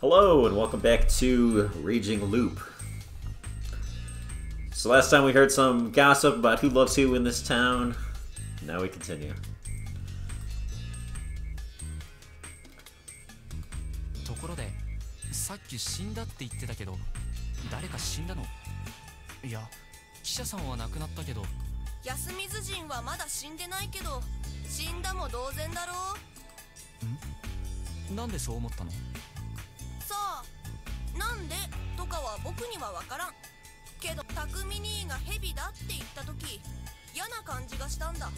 Hello and welcome back to Rei-Jin-G-Lu-P. So last time we heard some gossip about who loves who in this town. Now we continue. ところで、さっき死んだって言ってたけど、誰か死んだの？いや、記者さんは亡くなったけど。安水人はまだ死んでないけど、死んだも同然だろう。なんでそう思ったの？さあ、なんでとかは僕にはわからんけど、匠兄が蛇だって言った時嫌な感じがしたんだ。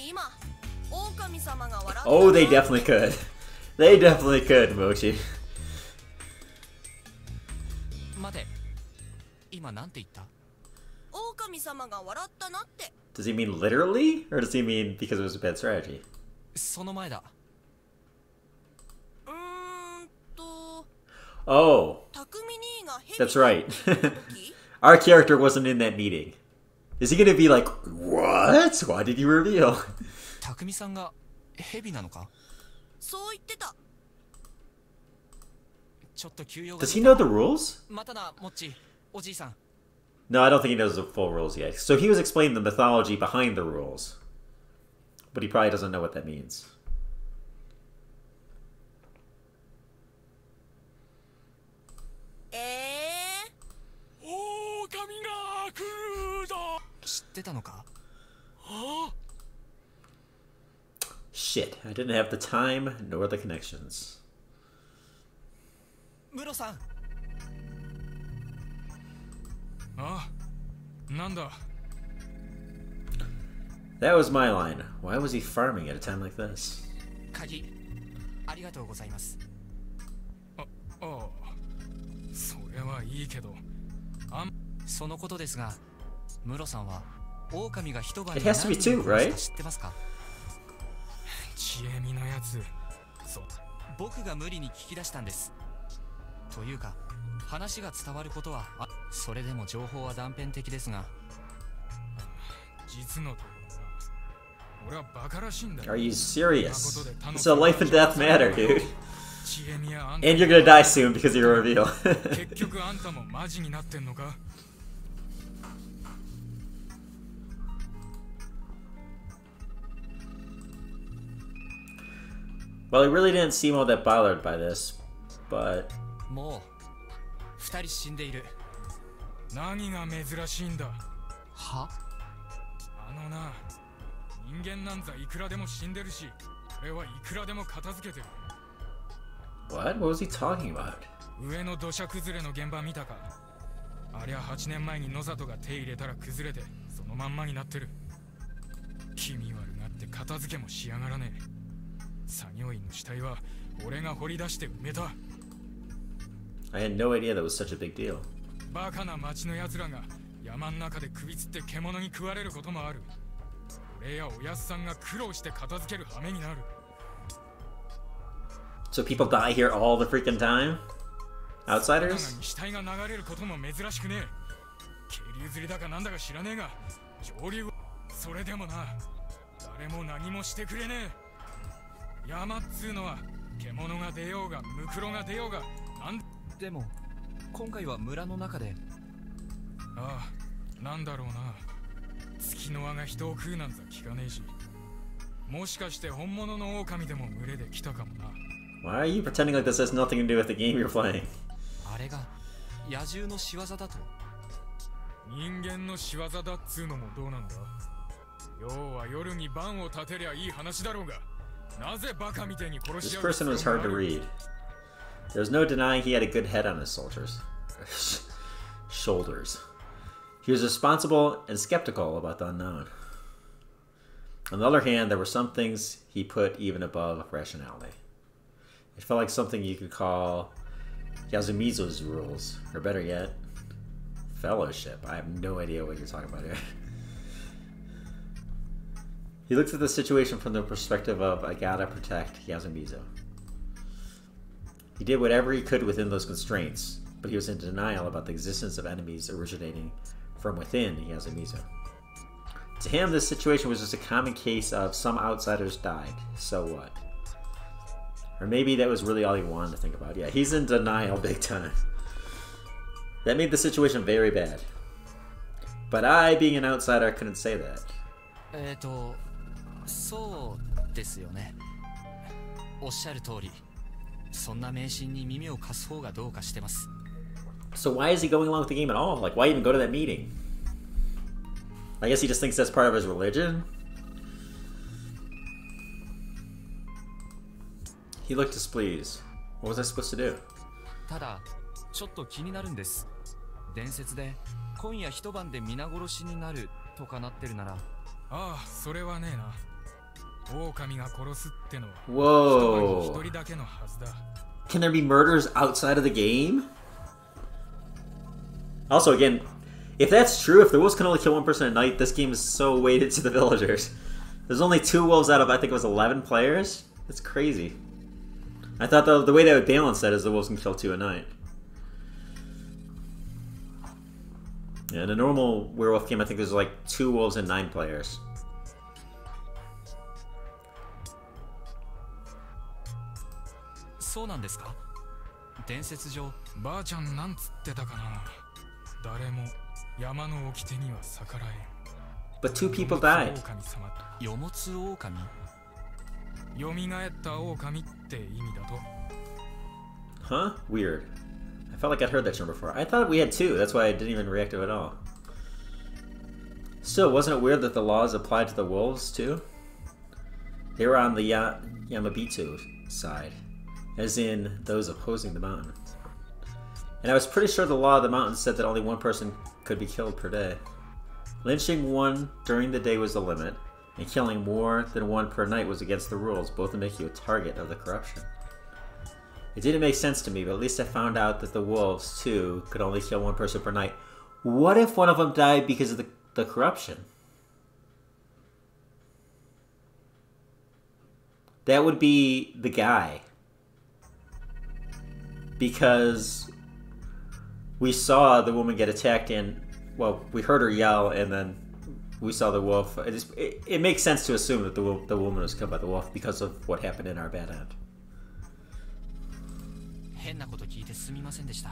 今狼様が笑った。 Oh, they definitely could. They definitely could, Mochi. 待て、今なんて言った？狼様が笑ったなって。 Does he mean literally? Or does he mean because it was a bad strategy? その前だ。Oh, that's right. Our character wasn't in that meeting. Is he gonna be like, what? Why did you reveal? 匠さんが蛇なのか？そう言ってた。ちょっと休養が。 Does he know the rules? またな、もっち、おじいさん。 No, I don't think he knows the full rules yet. So he was explaining the mythology behind the rules. But he probably doesn't know what that means. 知ってたのか？ Shit, I didn't have the time nor the connections. ムロさん。あ、なんだ。 That was my line. Why was he farming at a time like this? 鍵、ありがとうございます。ああ、それはいいけど。そのことですが、ムロさんは狼が一晩に It has to be two, right? 知ってますか？知恵みのやつ。そう。僕が無理に聞き出したんです。というか、話が伝わることは、それでも情報は断片的ですが。実のところな、俺はバカらしいんだ。 Are you serious? It's a life and death matter, dude. And you're gonna die soon because of your reveal. 結局あんたもマジになってんのか? Well, he really didn't seem all that bothered by this, but... もう、二人死んでいる。何が珍しいんだ？は？あのな、人間なんざいくらでも死んでるし、俺はいくらでも片付けてる。 What? What was he talking about? 上の土砂崩れの現場見たか？ありゃ8年前に野里が手入れたら崩れて、そのまんまになってる。気味悪がって片付けもしやがらねえ。作業員の死体は俺が掘り出して埋めた。 I had no idea that was such a big deal. バカな町の奴らが山ん中で首つって獣に食われることもある。俺やおやっさんが苦労して片付ける羽目になる。 So people die here all the freaking time? Outsiders? 死体が流れることも珍しくねえ。渓流釣りだかなんだか知らねえが、上流はそれでもな、誰も何もしてくれねえ。山っつうのは獣が出ようがムクロが出ようがなんでも、今回は村の中で。ああ、なんだろうな。月の輪が人を食うなんざ聞かねえし、もしかして本物の狼でも群れで来たかもな。 Why are you pretending like this has nothing to do with the game you're playing? あれが野獣の仕業だと？人間の仕業だっつうのもどうなんだ。要は夜に番を立てりゃいい話だろうが、なぜバカみてえに殺し合う。 This person was hard to read. There's no denying he had a good head on his shoulders. He was responsible and skeptical about the unknown. On the other hand, there were some things he put even above rationality. It felt like something you could call Yasumizo's rules, or better yet, fellowship. I have no idea what you're talking about here. He looked at the situation from the perspective of, I gotta protect Yasumizo. He did whatever he could within those constraints, but he was in denial about the existence of enemies originating from within Yasumizo. To him, this situation was just a common case of some outsiders died, so what? Or maybe that was really all he wanted to think about. Yeah, he's in denial big time. That made the situation very bad. But I, being an outsider, couldn't say that. そうですよね。おっしゃる通り、そんな迷信に耳を貸す方がどうかしてます。So why is he going along with the game at all? Like, why even go to that meeting? I guess he just thinks that's part of his religion? He looked displeased. What was I supposed to do? ただ、ちょっと気になるんです。伝説で今夜一晩で皆殺しになるとかなってるなら。ああ、それはねえな。狼が殺すってのは Whoa. 一人だけのはずだ。Can there be murders outside of the game? Also, again, if that's true, if the wolves can only kill one person at night, this game is so weighted to the villagers. There's only 2 wolves out of, I think it was 11 players? That's crazy. I thought the way they would balance that is the wolves can kill 2 a night. Yeah, in a normal werewolf game, I think there's like 2 wolves and 9 players. そうなんですか？伝説上、ばあちゃんなんつってたかな。誰も山の掟には逆らえん。But 2 people died. 狼様とよもつ狼？蘇った狼って意味だと。Huh? Weird. I felt like I'd heard that term before. I thought we had 2, that's why I didn't even react to it at all. Still, wasn't it weird that the laws applied to the wolves too? They were on the Yamabitu side, as in those opposing the mountain. And I was pretty sure the law of the mountain said that only 1 person could be killed per day. Lynching 1 during the day was the limit, and killing more than 1 per night was against the rules, both to make you a target of the corruption. It didn't make sense to me, but at least I found out that the wolves, too, could only kill 1 person per night. What if one of them died because of the corruption? That would be the guy. Because we saw the woman get attacked and, well, we heard her yell and then we saw the wolf. It makes sense to assume that the woman was killed by the wolf because of what happened in our bad end. 変なこと聞いてすみませんでした。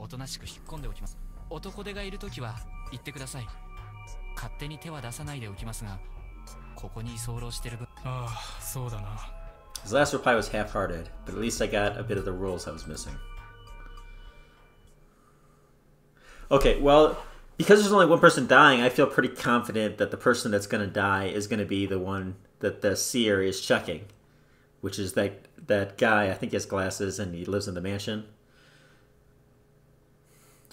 おとなしく引っ込んでおきます。男手がいるときは言ってください。勝手に手は出さないでおきますが、ここに居候してる分。ああ、そうだな。His last reply was half-hearted, but at least I got a bit of the rules I was missing. Okay, well, because there's only 1 person dying, I feel pretty confident that the person that's going to die is going to be the one that the seer is checking, which is that guy. I think he has glasses and he lives in the mansion,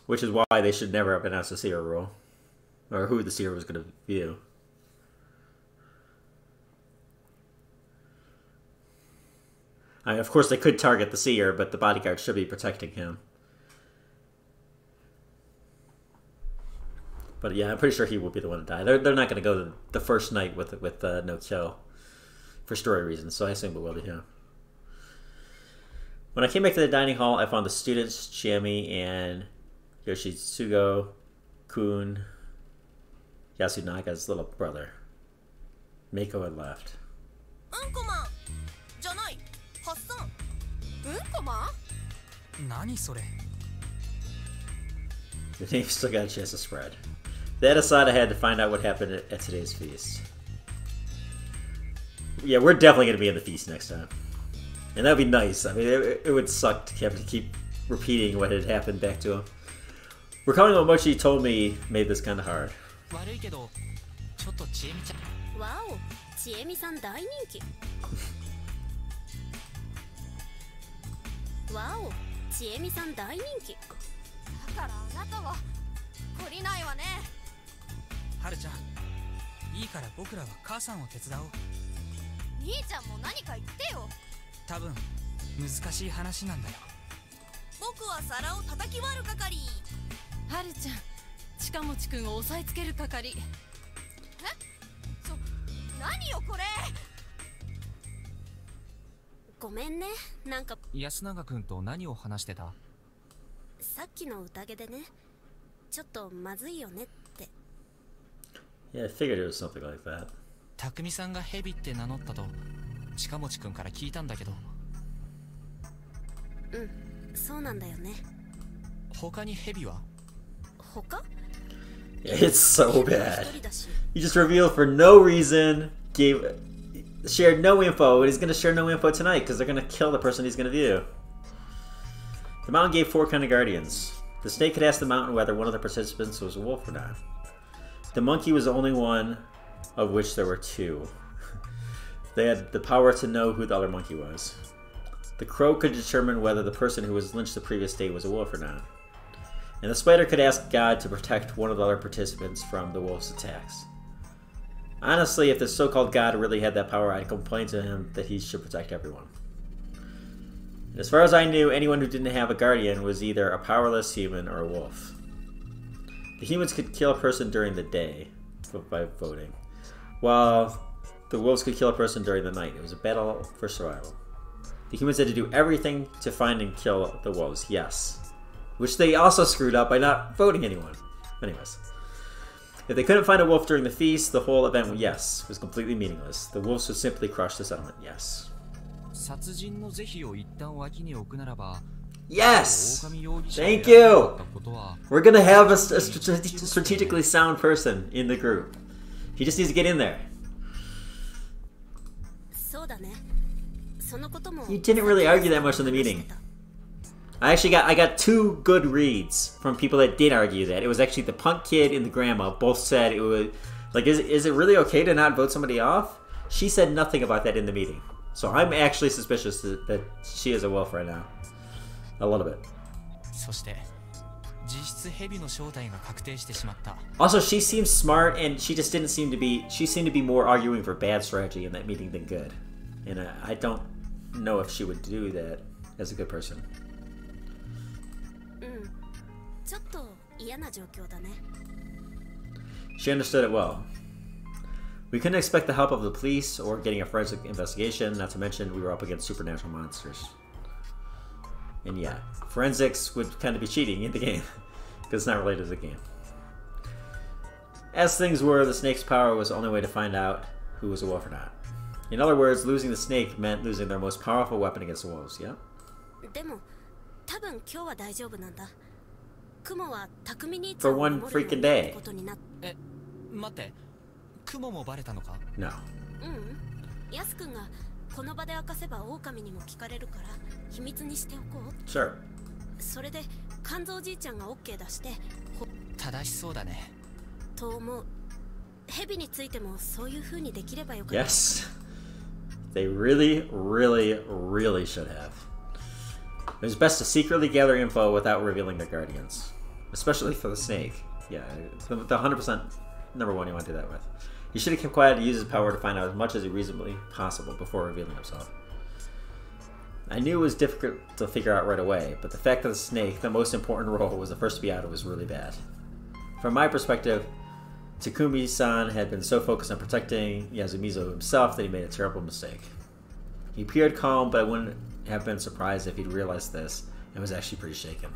which is why they should never have announced the seer rule, or who the seer was going to view. I mean, of course, they could target the seer, but the bodyguard should be protecting him. But yeah, I'm pretty sure he will be the one to die. They're not going to go the first night with no kill for story reasons, so I assume it will be him. When I came back to the dining hall, I found the students, Chiemi and Yoshitsugo, Kun, Yasunaga's little brother. Meiko had left. うんこマンじゃない、ハッサン。うんこマン？何それ？ The name still got a chance to spread. That aside, I had to find out what happened at today's feast. Yeah, we're definitely going to be in the feast next time. And that would be nice. I mean, it would suck to have to keep repeating what had happened back to him. Recalling what Mochi told me made this kind of hard. 悪いけど、ちょっとちえみちゃん。わお、ちえみさん大人気。わお、ちえみさん大人気。だからあなたは懲りないわね。はるちゃん、いいから僕らは母さんを手伝おう。兄ちゃんも何か言ってよ。多分難しい話なんだよ。僕は皿を叩き割る係。はるちゃん、近持くんを押さえつける係。え？何よこれ。ごめんね、なんか安永くんと何を話してた？さっきの宴でね、ちょっとまずいよねって。Yeah, I figured it was something like that. 匠さんがヘビって名乗ったと近持くんから聞いたんだけど。そうなんだよね。他にヘビは？他？ It's so bad. He just revealed for no reason, shared no info, and he's going to share no info tonight because they're going to kill the person he's going to view. The mountain gave 4 kind of guardians. The snake had asked the mountain whether one of the participants was a wolf or not. The monkey was the only one, of which there were 2. They had the power to know who the other monkey was. The crow could determine whether the person who was lynched the previous day was a wolf or not. And the spider could ask God to protect one of the other participants from the wolf's attacks. Honestly, if the so-called God really had that power, I'd complain to him that he should protect everyone. And as far as I knew, anyone who didn't have a guardian was either a powerless human or a wolf. The humans could kill a person during the day by voting, while the wolves could kill a person during the night. It was a battle for survival. The humans had to do everything to find and kill the wolves, yes. Which they also screwed up by not voting anyone. Anyways. If they couldn't find a wolf during the feast, the whole event, yes, was completely meaningless. The wolves would simply crush the settlement, yes. Yes! Thank you! We're gonna have a strategically sound person in the group. He just needs to get in there. You didn't really argue that much in the meeting. I got 2 good reads from people that did argue that. It was actually the punk kid and the grandma both said it was like, is it really okay to not vote somebody off? She said nothing about that in the meeting. So I'm actually suspicious that she is a wolf right now. A little bit. Also, she seems smart, and she just didn't seem to be. She seemed to be more arguing for bad strategy in that meeting than good. And I don't know if she would do that as a good person. She understood it well. We couldn't expect the help of the police or getting a forensic investigation, not to mention we were up against supernatural monsters. And yeah, forensics would kind of be cheating in the game, because it's not related to the game. As things were, the snake's power was the only way to find out who was a wolf or not. In other words, losing the snake meant losing their most powerful weapon against the wolves, yeah? For one freaking day. No. Sure. Yes. They really, really, really should have. It was best to secretly gather info without revealing their guardians. Especially for the snake. Yeah, the 100% number one you want to do that with. He should have kept quiet and used his power to find out as much as reasonably possible before revealing himself. I knew it was difficult to figure out right away, but the fact that the snake, the most important role, was the first to be out, was really bad. From my perspective, Takumi-san had been so focused on protecting Yasumizo himself that he made a terrible mistake. He appeared calm, but I wouldn't have been surprised if he'd realized this and was actually pretty shaken.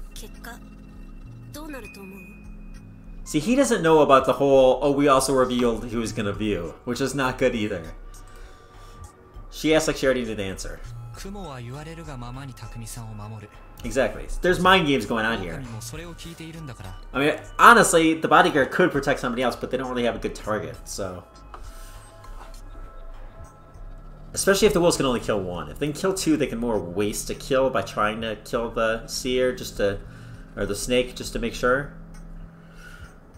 See, he doesn't know about the whole, oh, we also revealed who was going to view, which is not good either. She asked like she already knew the answer. Exactly. There's mind games going on here. I mean, honestly, the bodyguard could protect somebody else, but they don't really have a good target, so... Especially if the wolves can only kill one. If they can kill 2, they can more waste a kill by trying to kill the seer, or the snake, just to make sure.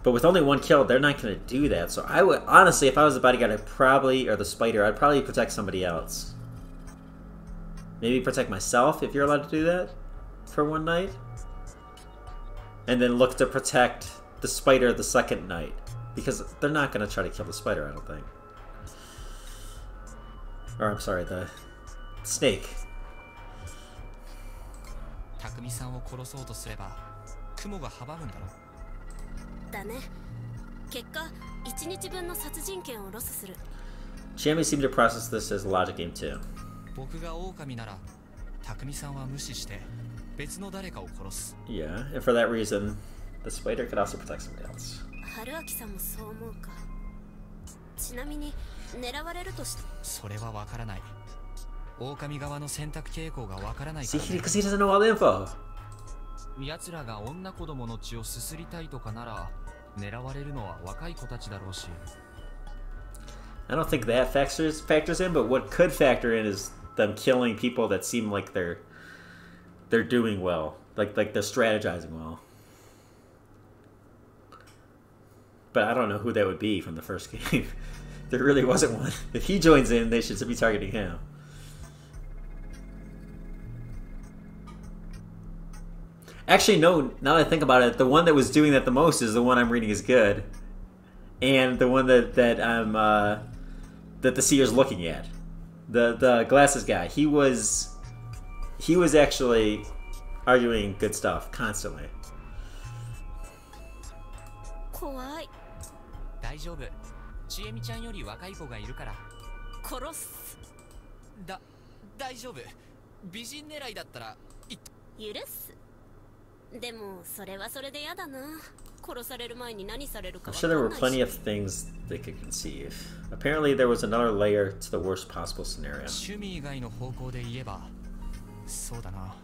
But with only 1 kill, they're not going to do that. So I would, honestly, if I was the bodyguard, or the spider, I'd probably protect somebody else. Maybe protect myself, if you're allowed to do that, for one night. And then look to protect the spider the second night. Because they're not going to try to kill the spider, I don't think. Or, I'm sorry, the snake. Chiami seemed to process this as a logic game too. Yeah, and for that reason, the spider could also protect somebody else. 狼側の選択傾向がわからないか See, らね。 because he doesn't know all the info. 奴らが女子供の血をすすりたいとかなら狙われるのは若い子たちだろうし。 I don't think that factors in, but what could factor in is them killing people that seem like they're doing well, like they're strategizing well. But I don't know who that would be from the first game. There really wasn't one. If he joins in, they should be targeting him. Actually, no, now that I think about it, the one that was doing that the most is the one I'm reading is good. And the one that the seer's looking at. The glasses guy. He was actually arguing good stuff constantly. 怖い。大丈夫。ちえみちゃんより若い子がいるから。殺す。大丈夫。美人狙いだったら許す。でもそれはそれでやだな。殺される前に何されるか I'm わ sure か there ん were ない plenty し。 of things they could conceive. Apparently, there was another layer to the worst possible scenario. 趣味以外の方向で言えば、そうだな。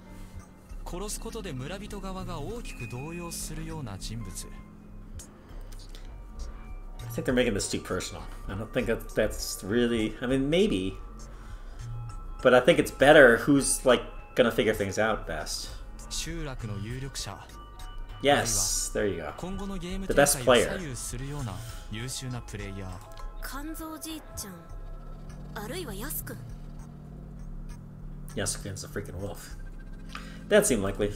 殺すことで村人側が大きく動揺するような人物。I think they're making this too personal. I don't think that's really. I mean, maybe, but I think it's better. Who's like gonna figure things out best? 集落の有力者。 Yes, there you go. 今後のゲーム The 展 best 開を player. 左右するような優秀なプレイヤー。肝臓じいちゃん。あるいはヤスくん。 Yasukun's a freaking wolf. That seemed likely.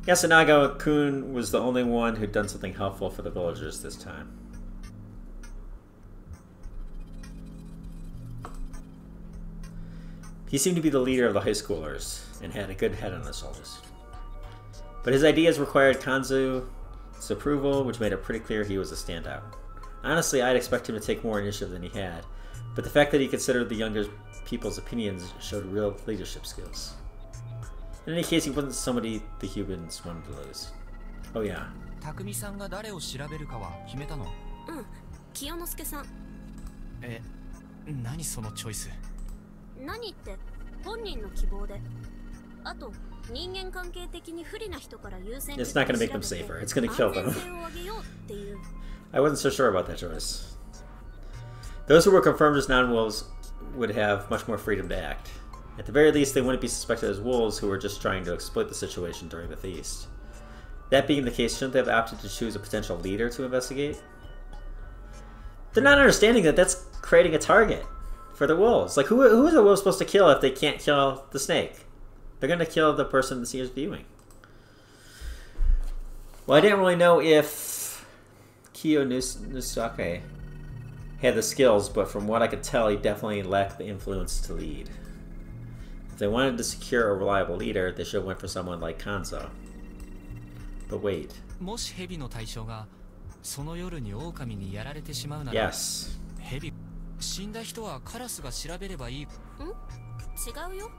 Yasunaga-kun was the only one who'd done something helpful for the villagers this time. He seemed to be the leader of the high schoolers and had a good head on his shoulders. But his ideas required Kanzu's approval, which made it pretty clear he was a standout. Honestly, I'd expect him to take more initiative than he had, but the fact that he considered the younger people's opinions showed real leadership skills. In any case, he wasn't somebody the humans wanted to lose. Oh yeah. 匠さんが誰を調べるかは決めたの？うん。清之助さん。何そのチョイス？何って本人の希望で。あと人間関係的に不利な人から優先 It's not going to make them safer. It's going to kill them. 安全性を上げようっていう。 I wasn't so sure about that choice. Those who were confirmed as non-wolves would have much more freedom to act. At the very least, they wouldn't be suspected as wolves who were just trying to exploit the situation during the feast. That being the case, shouldn't they have opted to choose a potential leader to investigate? They're not understanding that that's creating a target for the wolves. Like, who is a wolf supposed to kill if they can't kill the snake? They're going to kill the person the seer's viewing. Well, I didn't really know if Kiyo Nusake had the skills, but from what I could tell, he definitely lacked the influence to lead. If they wanted to secure a reliable leader, they should have went for someone like Kanzo. But wait. もし蛇の対象がその夜に狼にやられてしまうなら、 Yes. 蛇死んだ人はカラスが調べればいい。違うよ。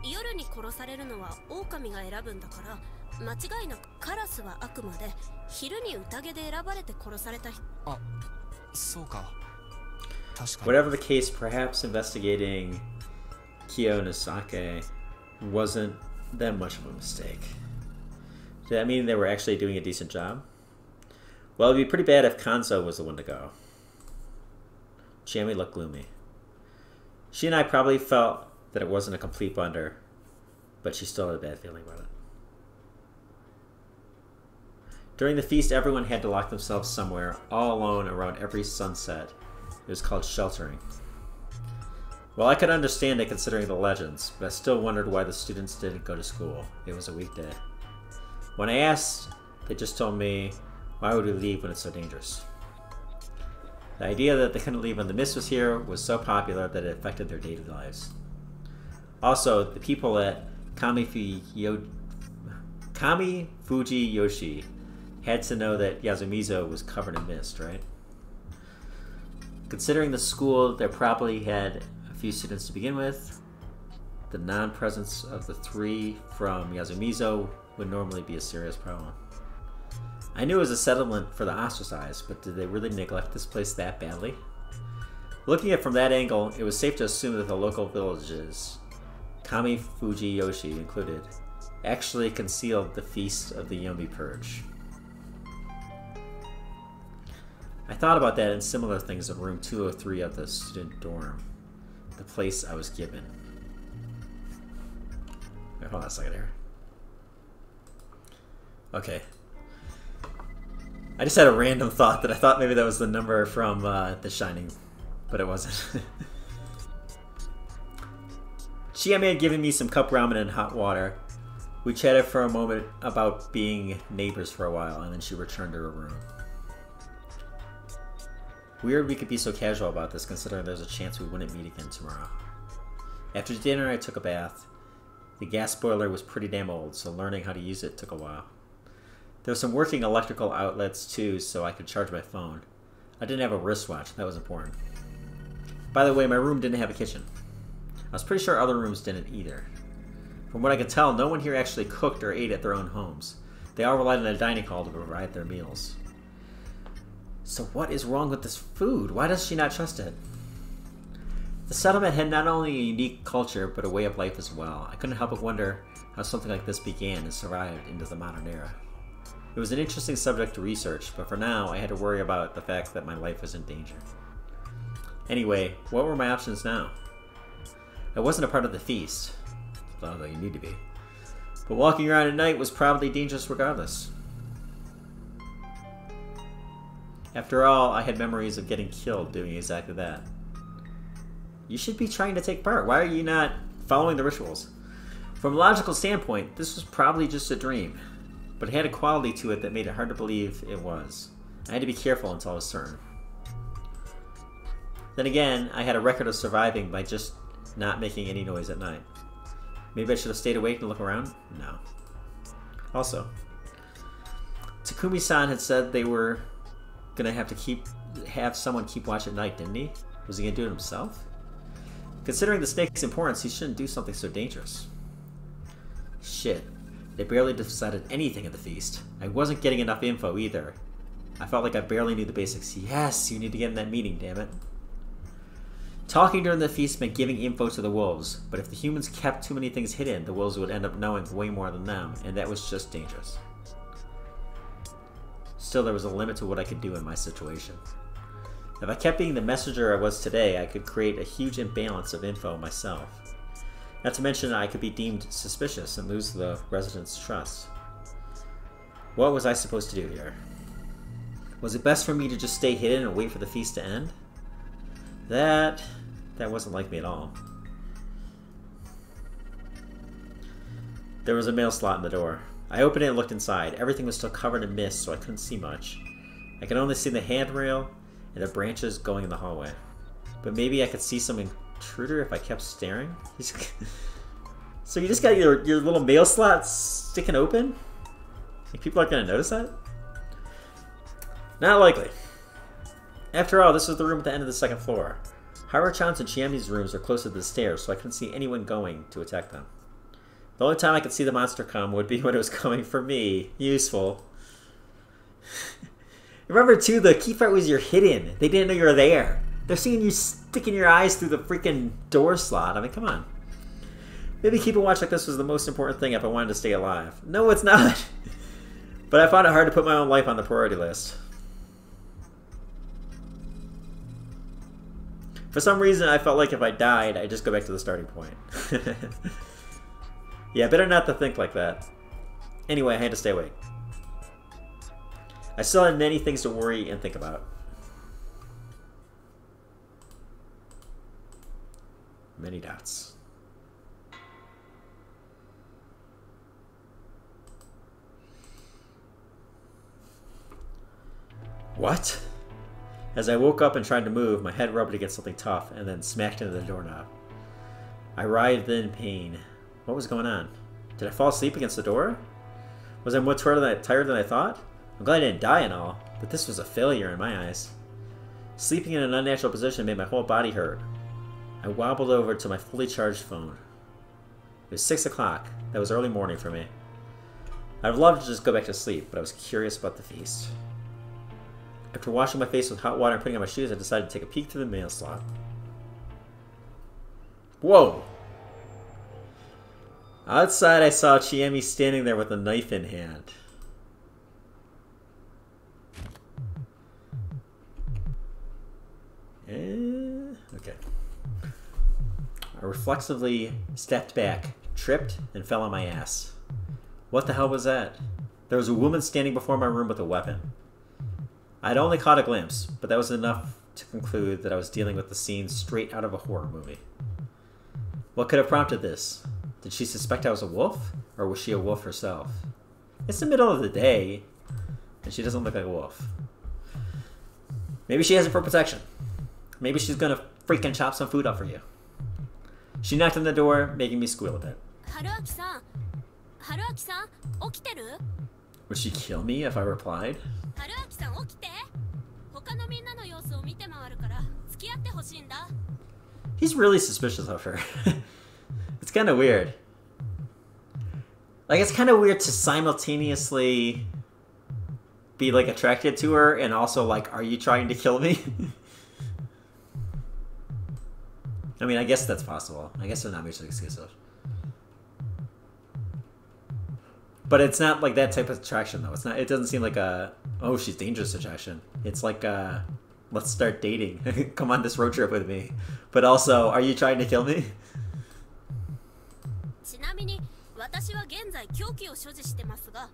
夜に殺されるのは狼が選ぶんだから、間違いなくカラスはあくまで昼に宴で選ばれて殺された人。あ、そうか。確かに。 Whatever the case, perhaps investigating Kiyo Nusake wasn't that much of a mistake. Did that mean they were actually doing a decent job? Well, it'd be pretty bad if Kanzo was the one to go. Chiemi looked gloomy. She and I probably felt that it wasn't a complete blunder, but she still had a bad feeling about it. During the feast, everyone had to lock themselves somewhere, all alone around every sunset. It was called sheltering. Well, I could understand it considering the legends, but I still wondered why the students didn't go to school. It was a weekday. When I asked, they just told me, why would we leave when it's so dangerous? The idea that they couldn't leave when the mist was here was so popular that it affected their daily lives. Also, the people at Kami Fuji Yoshi had to know that Yasumizo was covered in mist, right? Considering the school, there probably had a few students to begin with. The non-presence of the three from Yasumizo would normally be a serious problem. I knew it was a settlement for the ostracized, but did they really neglect this place that badly? Looking at it from that angle, it was safe to assume that the local villages, Kami Fuji Yoshi included, actually concealed the feast of the Yomi Purge. I thought about that and similar things in room 203 of the student dorm, the place I was given. Wait, hold on a second here. Okay. I just had a random thought that I thought maybe that was the number from The Shining, but it wasn't. Chiami had given me some cup ramen and hot water. We chatted for a moment about being neighbors for a while, and then she returned to her room. Weird we could be so casual about this, considering there's a chance we wouldn't meet again tomorrow. After dinner, I took a bath. The gas boiler was pretty damn old, so learning how to use it took a while. There were some working electrical outlets too, so I could charge my phone. I didn't have a wristwatch, that was important. By the way, my room didn't have a kitchen. I was pretty sure other rooms didn't either. From what I could tell, no one here actually cooked or ate at their own homes. They all relied on a dining hall to provide their meals. So what is wrong with this food? Why does she not trust it? The settlement had not only a unique culture, but a way of life as well. I couldn't help but wonder how something like this began and survived into the modern era. It was an interesting subject to research, but for now, I had to worry about the fact that my life was in danger. Anyway, what were my options now? I wasn't a part of the feast, although you need to be. But walking around at night was probably dangerous regardless. After all, I had memories of getting killed doing exactly that. You should be trying to take part. Why are you not following the rituals? From a logical standpoint, this was probably just a dream, but it had a quality to it that made it hard to believe it was. I had to be careful until I was certain. Then again, I had a record of surviving by just not making any noise at night. Maybe I should have stayed awake and looked around? No. Also, Takumi-san had said they were gonna have someone keep watch at night, didn't he? Was he gonna do it himself? Considering the snake's importance, he shouldn't do something so dangerous. Shit. They barely decided anything at the feast. I wasn't getting enough info either. I felt like I barely knew the basics. Yes, you need to get in that meeting, damn it. Talking during the feast meant giving info to the wolves, but if the humans kept too many things hidden, the wolves would end up knowing way more than them, and that was just dangerous. Still, there was a limit to what I could do in my situation. If I kept being the messenger I was today, I could create a huge imbalance of info myself. Not to mention, I could be deemed suspicious and lose the residents' trust. What was I supposed to do here? Was it best for me to just stay hidden and wait for the feast to end? That wasn't like me at all. There was a mail slot in the door. I opened it and looked inside. Everything was still covered in mist, so I couldn't see much. I could only see the handrail and the branches going in the hallway. But maybe I could see some intruder if I kept staring? So you just got your little mail slot sticking open? Think people aren't going to notice that? Not likely. After all, this was the room at the end of the second floor. Haru-chan's and Chiami's rooms are closer to the stairs, so I couldn't see anyone going to attack them. The only time I could see the monster come would be when it was coming for me. Useful. Remember, too, the key part was you're hidden. They didn't know you were there. They're seeing you sticking your eyes through the freaking door slot. I mean, come on. Maybe keeping watch like this was the most important thing if I wanted to stay alive. No, it's not. But I found it hard to put my own life on the priority list. For some reason, I felt like if I died, I'd just go back to the starting point. Yeah, better not to think like that. Anyway, I had to stay awake. I still had many things to worry and think about. Many dots. What? As I woke up and tried to move, my head rubbed against something tough and then smacked into the doorknob. I writhed in pain. What was going on? Did I fall asleep against the door? Was I more tired than I thought? I'm glad I didn't die and all, but this was a failure in my eyes. Sleeping in an unnatural position made my whole body hurt. I wobbled over to my fully charged phone. It was 6 o'clock. That was early morning for me. I'd love to just go back to sleep, but I was curious about the feast. After washing my face with hot water and putting on my shoes, I decided to take a peek through the mail slot. Whoa! Outside, I saw Chiemi standing there with a knife in hand. Okay. I reflexively stepped back, tripped, and fell on my ass. What the hell was that? There was a woman standing before my room with a weapon. I'd only caught a glimpse, but that was enough to conclude that I was dealing with the scene straight out of a horror movie. What could have prompted this? Did she suspect I was a wolf? Or was she a wolf herself? It's the middle of the day, and she doesn't look like a wolf. Maybe she has it for protection. Maybe she's gonna freaking chop some food up for you. She knocked on the door, making me squeal a bit. Haruaki-san, 起きてる? Would she kill me if I replied? ハルアキさん起きて。他のみんなの様子を見て回るから付き合ってほしいんだ。 He's really suspicious of her. It's kind of weird. Like, it's kind of weird to simultaneously be, like, attracted to her and also, like, are you trying to kill me? I mean, I guess that's possible. I guess they're not mutually exclusive. But it's not like that type of attraction, though. It's not. It doesn't seem like a, oh, she's dangerous attraction. It's like, let's start dating. Come on this road trip with me. But also, are you trying to kill me? ちなみに私は現在凶器を所持してますが、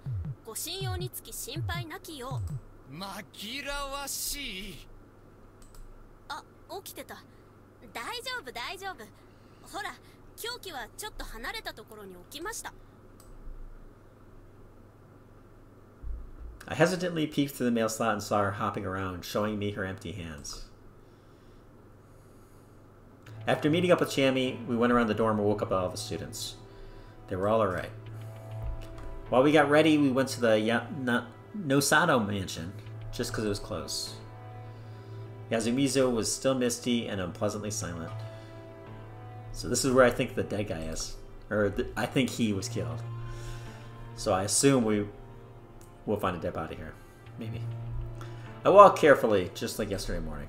ご信用につき心配なきよう。紛らわしい。あ、起きてた。大丈夫大丈夫。ほら、凶器はちょっと離れたところに置きました。 I hesitantly peeked through the mail slot and saw her hopping around, showing me her empty hands. After meeting up with Chiemi, we went around the dorm and woke up all the students. They were all alright. While we got ready, we went to the Nosado mansion, just because it was close. Yasumizo was still misty and unpleasantly silent. So this is where I think the dead guy is. Or I think he was killed. So I assume we'll find a dead body here. Maybe. I walked carefully, just like yesterday morning.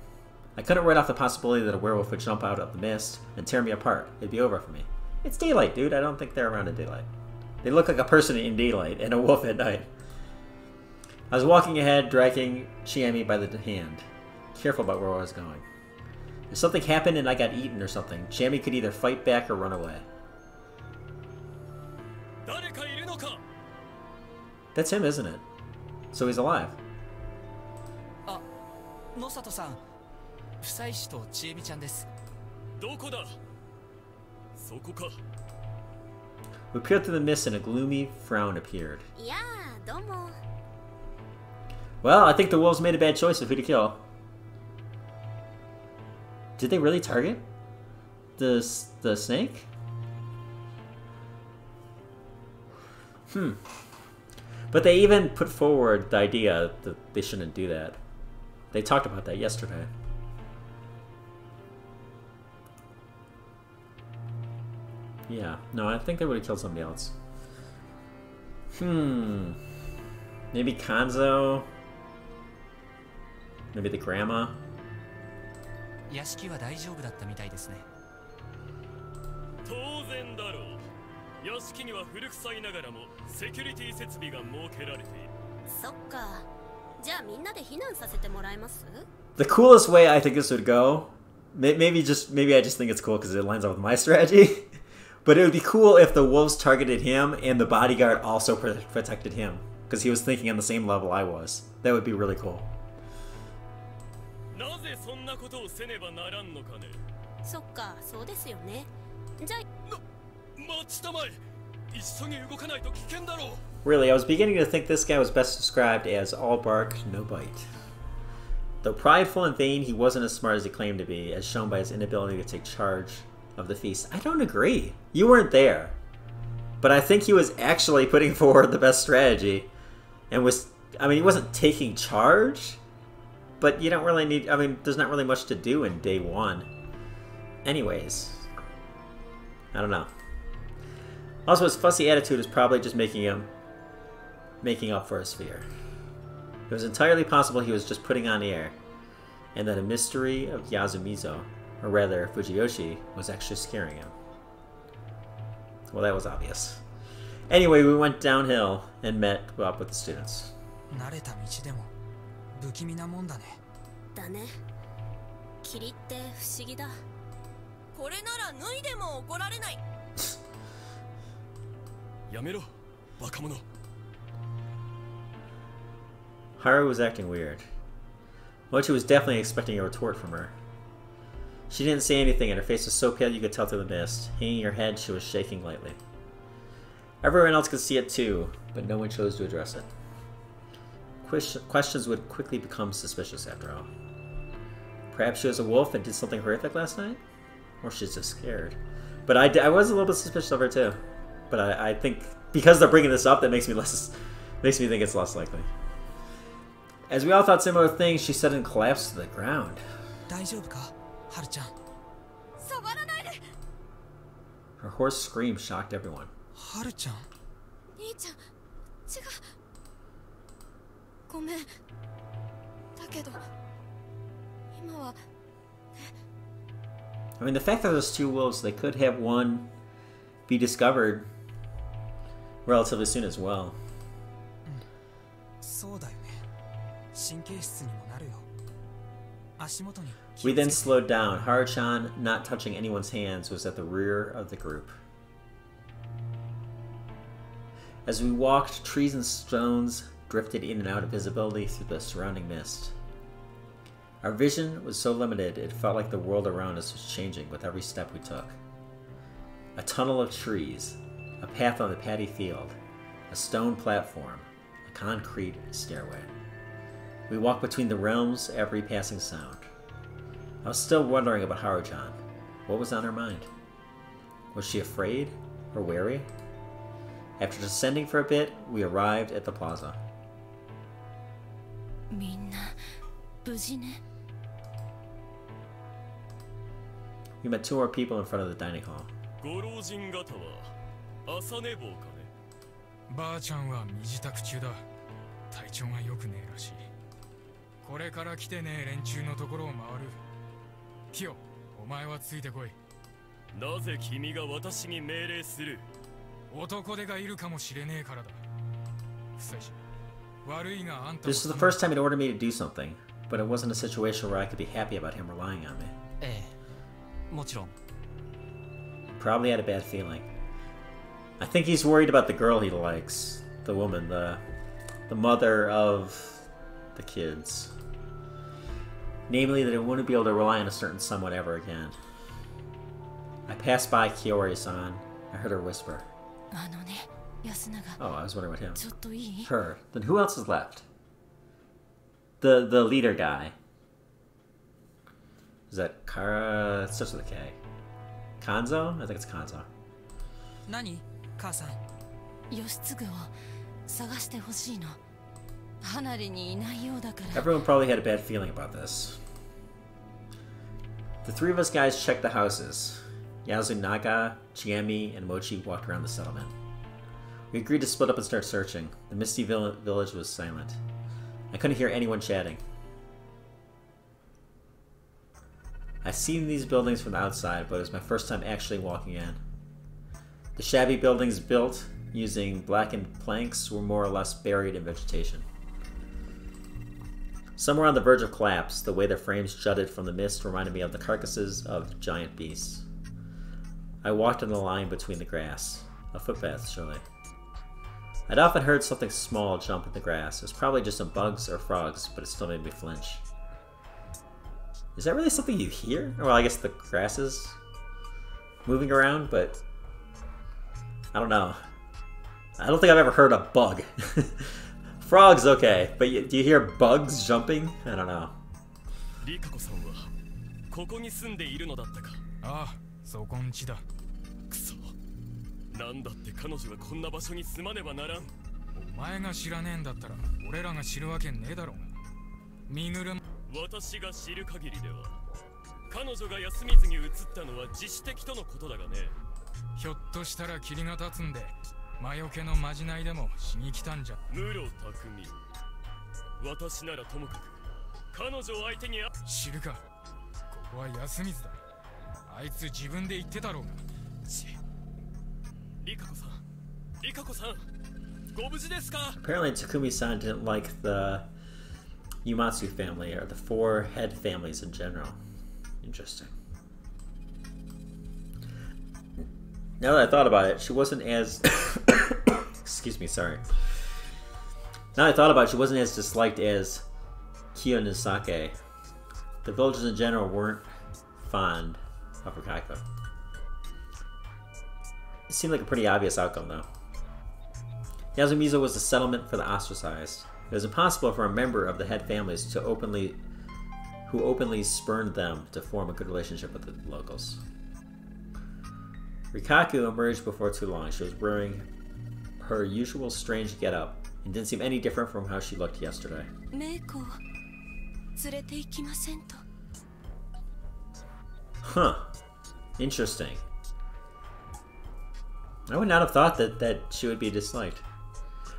I couldn't write off the possibility that a werewolf would jump out of the mist and tear me apart. It'd be over for me. It's daylight, dude. I don't think they're around in daylight. They look like a person in daylight and a wolf at night. I was walking ahead, dragging Chiemi by the hand, careful about where I was going. If something happened and I got eaten or something, Chiemi could either fight back or run away. That's him, isn't it? So he's alive. あ、野里さん。夫妻子と千恵美ちゃんです。どこだ？そこか。 We peered through the mist and a gloomy frown appeared. いやー、どうも。 Well, I think the wolves made a bad choice of who to kill. Did they really target the snake? But they even put forward the idea that they shouldn't do that. They talked about that yesterday. Yeah, no, I think they would have killed somebody else. Maybe Kanzo? Maybe the grandma? 屋敷は大丈夫だったみたいですね。当然だろう。屋敷には古臭いながらもセキュリティ設備が設けられている。そっか。じゃあみんなで避難させてもらえます？ The coolest way I think this would go, maybe I just think it's cool because it lines up with my strategy, but it would be cool if the wolves targeted him and the bodyguard also protected him because he was thinking on the same level I was. That would be really cool. なぜそんなことをせねばならんのかね。そっか、そうですよね。じゃあ、待ちたまえ。急ぎ動かないと危険だろう。 Really, I was beginning to think this guy was best described as all bark, no bite. Though prideful and vain, he wasn't as smart as he claimed to be, as shown by his inability to take charge of the feast. I don't agree. You weren't there. But I think he was actually putting forward the best strategy. And he wasn't taking charge, but you don't really need, there's not really much to do in day one. Anyways. I don't know. Also, his fussy attitude is probably just making up for his fear. It was entirely possible he was just putting on air, and that a mystery of Yasumizo, or rather Fujiyoshi, was actually scaring him. Well, that was obvious. Anyway, we went downhill and met up with the students. 慣れた道でも不気味なもんだね。だね。霧って不思議だ。これなら脱いでも怒られない。やめろ、バカ者。Haru was acting weird. Mochi was definitely expecting a retort from her. She didn't say anything, and her face was so pale you could tell through the mist. Hanging her head, she was shaking lightly. Everyone else could see it too, but no one chose to address it. Questions would quickly become suspicious after all. Perhaps she was a wolf and did something horrific last night? Or she's just scared. But I was a little bit suspicious of her too. But I think because they're bringing this up, that makes me think it's less likely. As we all thought similar things, she suddenly collapsed to the ground. 大丈夫か、ハルちゃん。触らないで。Her hoarse scream shocked everyone. ハルちゃん。兄ちゃん、違う。ごめん。だけど、今は。I mean, the fact that there's two wolves, they could have one be discovered relatively soon as well. そうだよね。神経質にもなるよ。足元に。We then slowed down. Haru-chan, not touching anyone's hands, was at the rear of the group. As we walked, trees and stones drifted in and out of visibility through the surrounding mist. Our vision was so limited, it felt like the world around us was changing with every step we took. A tunnel of trees, a path on the paddy field, a stone platform, a concrete stairway. We walked between the realms, every passing sound. I was still wondering about Haru-chan. What was on her mind? Was she afraid or wary? After descending for a bit, we arrived at the plaza. みんな無事ね。We met two more people in front of the dining hall. ご老人方は朝寝坊かね。ばあちゃんは身支度中だ。体調が良くねえらしい。これから来てねえ連中のところを回る。キヨ、お前はついてこい。なぜ君が私に命令する？男手がいるかもしれねえからだ。不正し。悪いがあんた。This is the first time he'd ordered me to do something, but it wasn't a situation where I could be happy about him relying on me. ええ、もちろん。Probably had a bad feeling. I think he's worried about the girl he likes, the woman, the mother of the kids. Namely, that he wouldn't be able to rely on a certain someone ever again. I passed by Kiori-san. I heard her whisper. あのね、安永。 Oh, I was wondering about him. ちょっといい？ Her. Then who else is left? The leader guy. Is that Kara? It starts with a K. Kanzo? I think it's Kanzo. 何？母さん。義継を探してほしいの。離れにいないようだから。 Everyone probably had a bad feeling about this. The three of us guys checked the houses. Yasunaga, Chiemi, and Mochi walked around the settlement. We agreed to split up and start searching. The misty village was silent. I couldn't hear anyone chatting. I've seen these buildings from the outside, but it was my first time actually walking in. The shabby buildings built using blackened planks were more or less buried in vegetation. Some were on the verge of collapse. The way their frames jutted from the mist reminded me of the carcasses of giant beasts. I walked in a line between the grass. A footpath, surely. I'd often heard something small jump in the grass. It was probably just some bugs or frogs, but it still made me flinch. Is that really something you hear? Well, I guess the grass is moving around, but I don't know. I don't think I've ever heard a bug. Frogs, okay, but do you hear bugs jumping? I don't know. リカコさんはここに住んでいるのだったか。ああ、そこんちだ。くそ。なんだって彼女がこんな場所に住まねばならん。お前が知らねえんだったら俺らが知るわけねえだろうが。身ぐるみ。私が知る限りでは、彼女が休みずに移ったのは自主的とのことだがね。ひょっとしたら霧が立つんで、魔除けのまじないでもしに来たんじゃ。室匠。私ならともかく彼女を相手に知るか、ここは安水だ。あいつ自分で言ってたろうが。リカコさん、リカコさん、ご無事ですか？ Apparently, Takumi-san didn't like the Yumatsu family or the four head families in general. Interesting. Now that I thought about it, she wasn't as... Excuse me, sorry. Now that I thought about it, she wasn't as disliked as Kiyo Nisake. The villagers in general weren't fond of Rikaku. It seemed like a pretty obvious outcome, though. Yasumizo was the settlement for the ostracized. It was impossible for a member of the head families who openly spurned them to form a good relationship with the locals. Rikaku emerged before too long. She was wearing her usual strange getup and didn't seem any different from how she looked yesterday. Huh. Interesting. I would not have thought that she would be disliked.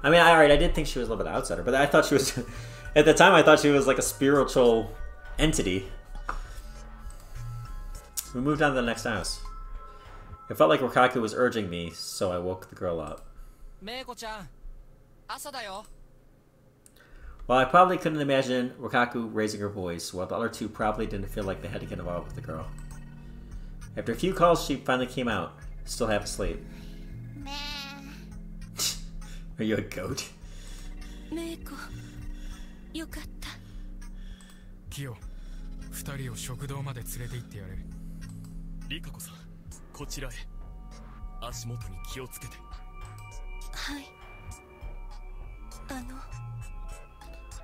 I mean, I did think she was a little bit outsider, but I thought she was... At the time, I thought she was like a spiritual entity. We moved on to the next house. It felt like Rikaku was urging me, so I woke the girl up. Meiko-chan, asa da yo. Well, I probably couldn't imagine Rikaku raising her voice, while the other two probably didn't feel like they had to get involved with the girl. After a few calls, she finally came out, still half asleep. Are you a goat? Meiko, yokatta. Kiyo, 二人を食堂まで連れて行ってやれ。リカコさん、こちらへ。足元に気をつけて。はい。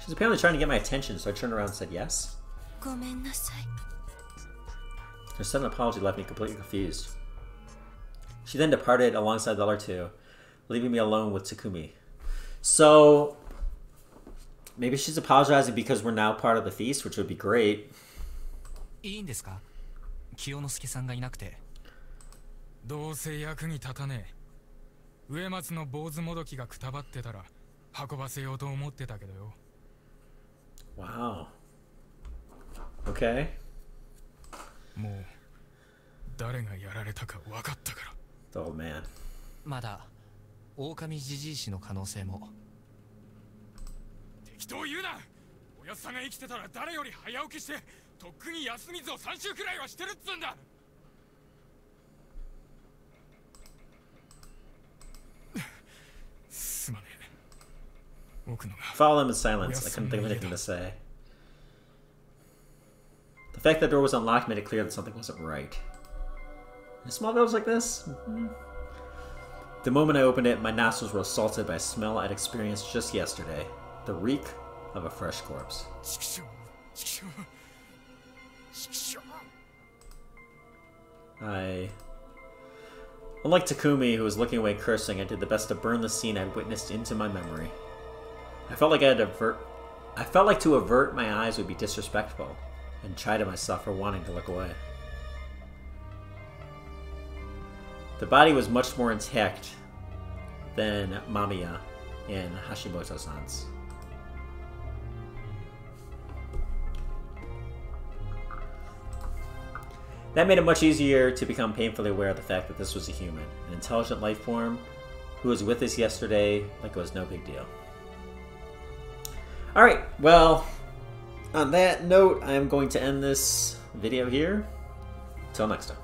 She's apparently trying to get my attention, so I turned around and said yes. ごめんなさい。 Her sudden apology left me completely confused. She then departed alongside the other two, leaving me alone with Takumi. So, maybe she's apologizing because we're now part of the feast, which would be great. いいんですか？清之助さんがいなくて。どうせ役に立たねえ。植松の坊主もどきがくたばってたら運ばせようと思ってたけどよ。Wow. Okay. もう誰がやられたか分かったから。The old man. まだ狼じじい氏の可能性も。適当言うな。おやっさんが生きてたら誰より早起きしてとっくに休みずを3週くらいはしてるっつうんだ。すまねえ。僕のが。Follow them in silence. I couldn't think of anything to say. The fact that the door was unlocked made it clear that something wasn't right. In a small village like this? The moment I opened it, my nostrils were assaulted by a smell I'd experienced just yesterday. The reek of a fresh corpse. Unlike Takumi, who was looking away cursing, I did the best to burn the scene I'd witnessed into my memory. I felt like to avert my eyes would be disrespectful, and chided myself for wanting to look away. The body was much more intact than Mamiya and Hashimoto-san's. That made it much easier to become painfully aware of the fact that this was a human, an intelligent life form who was with us yesterday like it was no big deal. Alright, well, on that note, I'm going to end this video here. Till next time.